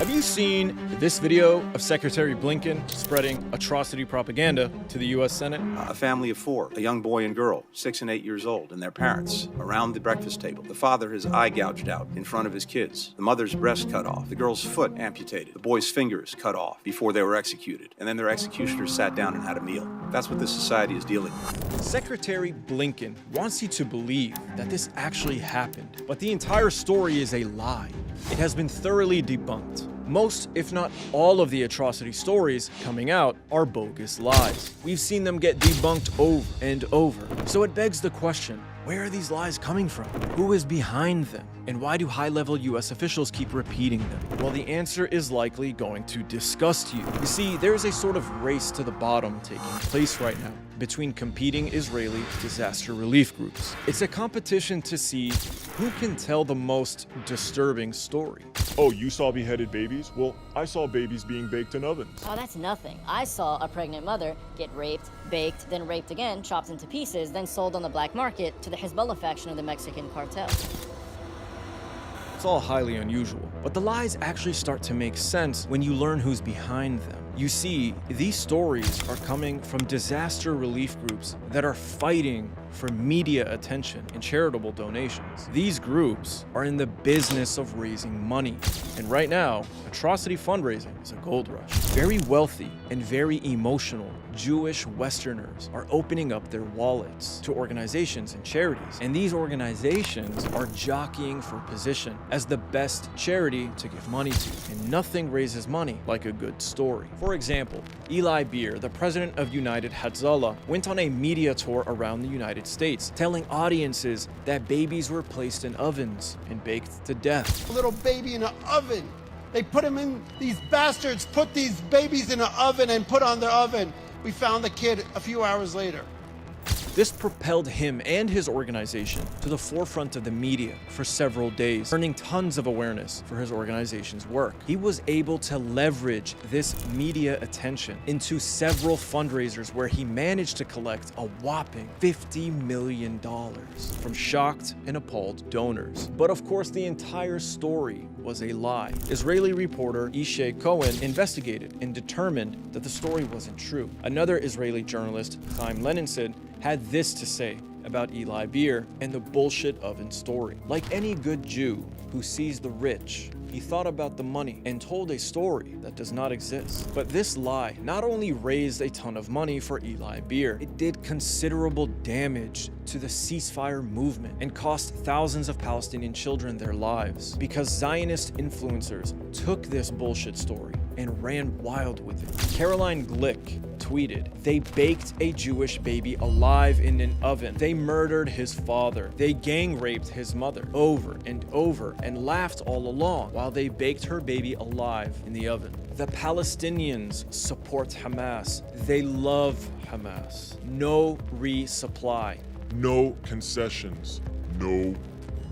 Have you seen this video of Secretary Blinken spreading atrocity propaganda to the U.S. Senate? A family of four, a young boy and girl, 6 and 8 years old, and their parents, around the breakfast table. The father, his eye gouged out in front of his kids. The mother's breast cut off. The girl's foot amputated. The boy's fingers cut off before they were executed. And then their executioners sat down and had a meal. That's what this society is dealing with. Secretary Blinken wants you to believe that this actually happened, but the entire story is a lie. It has been thoroughly debunked. Most, if not all, of the atrocity stories coming out are bogus lies. We've seen them get debunked over and over. So it begs the question, where are these lies coming from? Who is behind them? And why do high-level US officials keep repeating them? Well, the answer is likely going to disgust you. You see, there is a sort of race to the bottom taking place right now between competing Israeli disaster relief groups. It's a competition to see who can tell the most disturbing story. Oh, you saw beheaded babies? Well, I saw babies being baked in ovens. Oh, that's nothing. I saw a pregnant mother get raped, baked, then raped again, chopped into pieces, then sold on the black market to the Hezbollah faction of the Mexican cartel. It's all highly unusual, but the lies actually start to make sense when you learn who's behind them. You see, these stories are coming from disaster relief groups that are fighting for media attention and charitable donations. These groups are in the business of raising money. And right now, atrocity fundraising is a gold rush. Very wealthy and very emotional Jewish Westerners are opening up their wallets to organizations and charities. And these organizations are jockeying for position as the best charity to give money to. And nothing raises money like a good story. For example, Eli Beer, the president of United Hezbollah, went on a media tour around the United States, telling audiences that babies were placed in ovens and baked to death. A little baby in an oven. They put him in, these bastards put these babies in an oven and put on the oven. We found the kid a few hours later. This propelled him and his organization to the forefront of the media for several days, earning tons of awareness for his organization's work. He was able to leverage this media attention into several fundraisers where he managed to collect a whopping $50 million from shocked and appalled donors. But of course, the entire story was a lie. Israeli reporter Ishay Cohen investigated and determined that the story wasn't true. Another Israeli journalist, Chaim Leninsid, had this to say about Eli Beer and the bullshit oven story. Like any good Jew who sees the rich, he thought about the money and told a story that does not exist. But this lie not only raised a ton of money for Eli Beer, it did considerable damage to the ceasefire movement and cost thousands of Palestinian children their lives because Zionist influencers took this bullshit story and ran wild with it. Caroline Glick tweeted, "They baked a Jewish baby alive in an oven. They murdered his father. They gang raped his mother over and over and laughed all along while they baked her baby alive in the oven. The Palestinians support Hamas. They love Hamas. No resupply. No concessions. No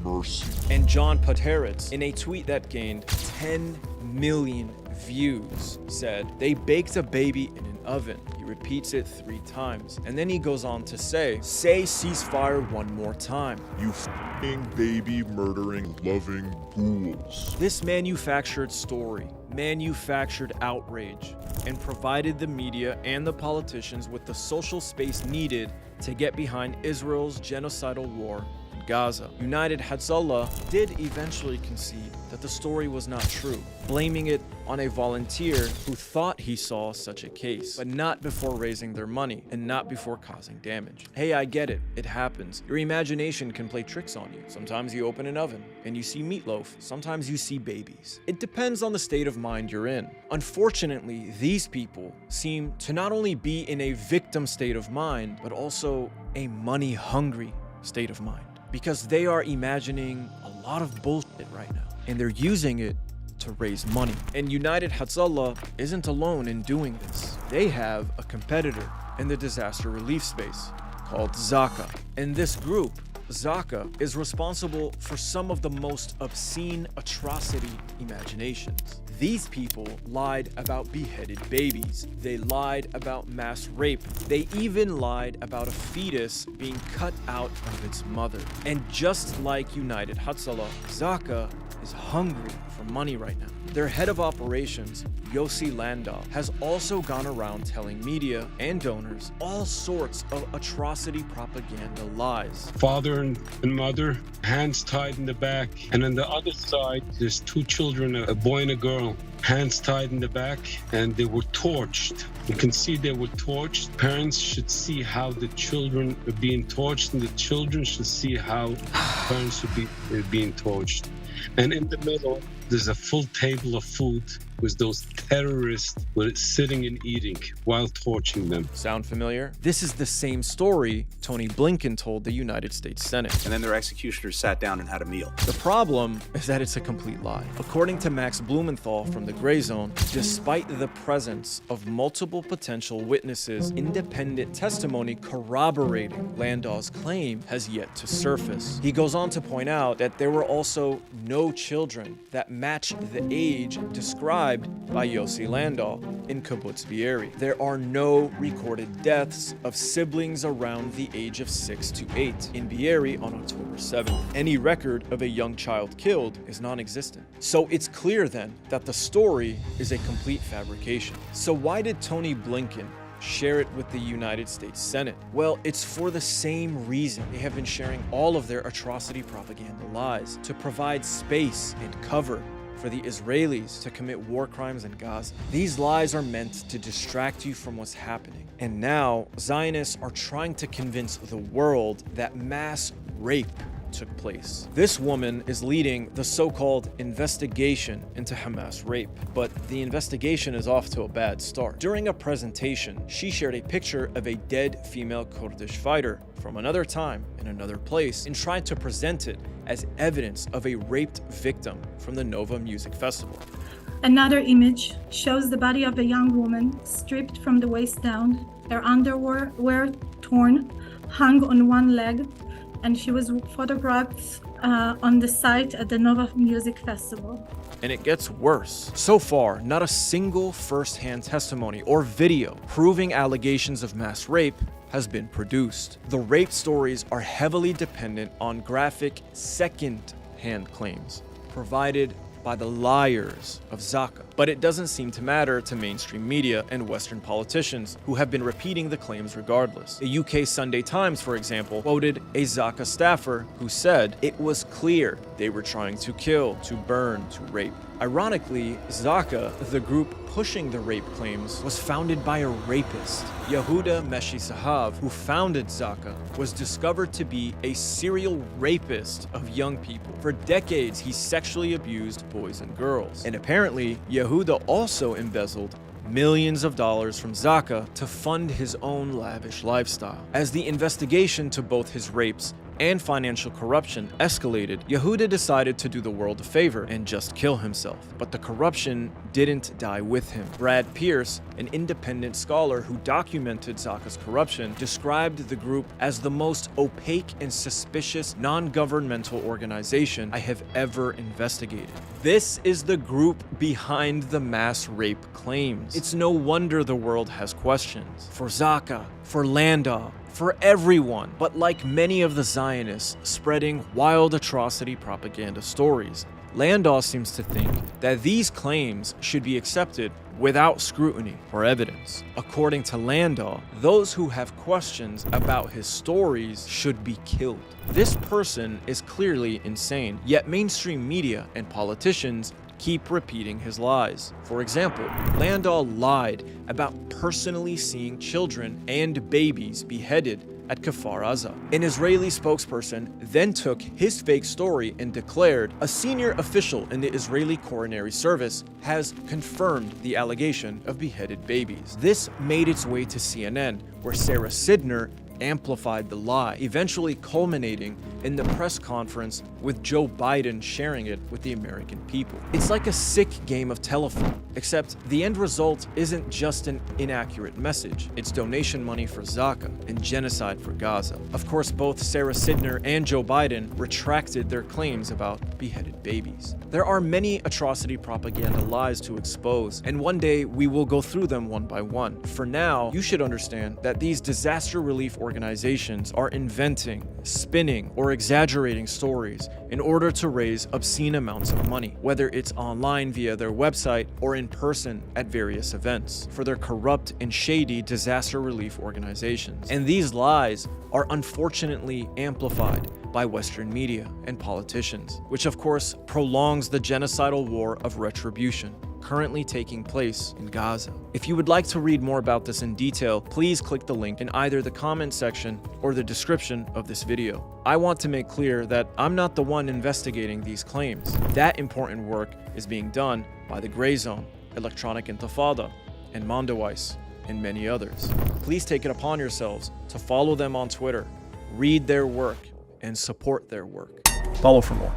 mercy." And John Pateritz, in a tweet that gained 10 million views, said, "They baked a baby in an oven." He repeats it 3 times. And then he goes on to say ceasefire one more time. You f***ing baby murdering loving ghouls. This manufactured story, manufactured outrage, and provided the media and the politicians with the social space needed to get behind Israel's genocidal war in Gaza. United Hezbollah did eventually concede that the story was not true, blaming it on a volunteer who thought he saw such a case, but not before raising their money and not before causing damage. Hey, I get it. It happens. Your imagination can play tricks on you. Sometimes you open an oven and you see meatloaf. Sometimes you see babies. It depends on the state of mind you're in. Unfortunately, these people seem to not only be in a victim state of mind, but also a money-hungry state of mind, because they are imagining a lot of bullshit right now, and they're using it to raise money. And United Hezbollah isn't alone in doing this. They have a competitor in the disaster relief space called Zaka. And this group, Zaka, is responsible for some of the most obscene atrocity imaginations. These people lied about beheaded babies. They lied about mass rape. They even lied about a fetus being cut out of its mother. And just like United Hezbollah, Zaka is hungry for money right now. Their head of operations, Yossi Landau, has also gone around telling media and donors all sorts of atrocity propaganda lies. Father and mother, hands tied in the back. And on the other side, there's two children, a boy and a girl, hands tied in the back, and they were torched. You can see they were torched. Parents should see how the children are being torched, and the children should see how parents should be being torched. And in the middle, there's a full table of food with those terrorists sitting and eating while torching them. Sound familiar? This is the same story Tony Blinken told the United States Senate. And then their executioners sat down and had a meal. The problem is that it's a complete lie. According to Max Blumenthal from the Gray Zone, despite the presence of multiple potential witnesses, independent testimony corroborating Landau's claim has yet to surface. He goes on to point out that there were also no children that match the age described by Yossi Landau in Kibbutz Be'eri. There are no recorded deaths of siblings around the age of 6 to 8 in Be'eri on October 7th. Any record of a young child killed is non-existent. So it's clear then that the story is a complete fabrication. So why did Tony Blinken share it with the United States Senate? Well, it's for the same reason they have been sharing all of their atrocity propaganda lies, to provide space and cover for the Israelis to commit war crimes in Gaza. These lies are meant to distract you from what's happening. And now, Zionists are trying to convince the world that mass rape took place. This woman is leading the so-called investigation into Hamas rape, but the investigation is off to a bad start. During a presentation, she shared a picture of a dead female Kurdish fighter from another time in another place and tried to present it as evidence of a raped victim from the Nova Music Festival. Another image shows the body of a young woman stripped from the waist down, her underwear were torn, hung on one leg, and she was photographed on the site at the Nova Music Festival. And it gets worse. So far, not a single first-hand testimony or video proving allegations of mass rape has been produced. The rape stories are heavily dependent on graphic second-hand claims provided by the liars of Zaka. But it doesn't seem to matter to mainstream media and Western politicians who have been repeating the claims regardless. The UK Sunday Times, for example, quoted a Zaka staffer who said, "It was clear they were trying to kill, to burn, to rape." Ironically, Zaka, the group pushing the rape claims, was founded by a rapist. Yehuda Meshi Sahav, who founded Zaka, was discovered to be a serial rapist of young people. For decades, he sexually abused boys and girls. And apparently, Yehuda also embezzled millions of dollars from Zaka to fund his own lavish lifestyle. As the investigation to both his rapes and financial corruption escalated, Yehuda decided to do the world a favor and just kill himself. But the corruption didn't die with him. Brad Pierce, an independent scholar who documented Zaka's corruption, described the group as the most opaque and suspicious non-governmental organization I have ever investigated. This is the group behind the mass rape claims. It's no wonder the world has questions. For Zaka, for Landau, for everyone. But like many of the Zionists spreading wild atrocity propaganda stories, Landau seems to think that these claims should be accepted without scrutiny or evidence. According to Landau, those who have questions about his stories should be killed. This person is clearly insane, yet mainstream media and politicians keep repeating his lies. For example, Landau lied about personally seeing children and babies beheaded at Kfar Aza. An Israeli spokesperson then took his fake story and declared a senior official in the Israeli coronary service has confirmed the allegation of beheaded babies. This made its way to CNN, where Sarah Sidner amplified the lie, eventually culminating in the press conference with Joe Biden sharing it with the American people. It's like a sick game of telephone. Except the end result isn't just an inaccurate message, it's donation money for Zaka and genocide for Gaza. Of course, both Sarah Sidner and Joe Biden retracted their claims about beheaded babies. There are many atrocity propaganda lies to expose, and one day we will go through them one by one. For now, you should understand that these disaster relief organizations are inventing, spinning, or exaggerating stories in order to raise obscene amounts of money, whether it's online via their website or in person at various events, for their corrupt and shady disaster relief organizations. And these lies are unfortunately amplified by Western media and politicians, which of course prolongs the genocidal war of retribution currently taking place in Gaza. If you would like to read more about this in detail, please click the link in either the comment section or the description of this video. I want to make clear that I'm not the one investigating these claims. That important work is being done by the Gray Zone, Electronic Intifada, and Mondoweiss, and many others. Please take it upon yourselves to follow them on Twitter, read their work, and support their work. Follow for more.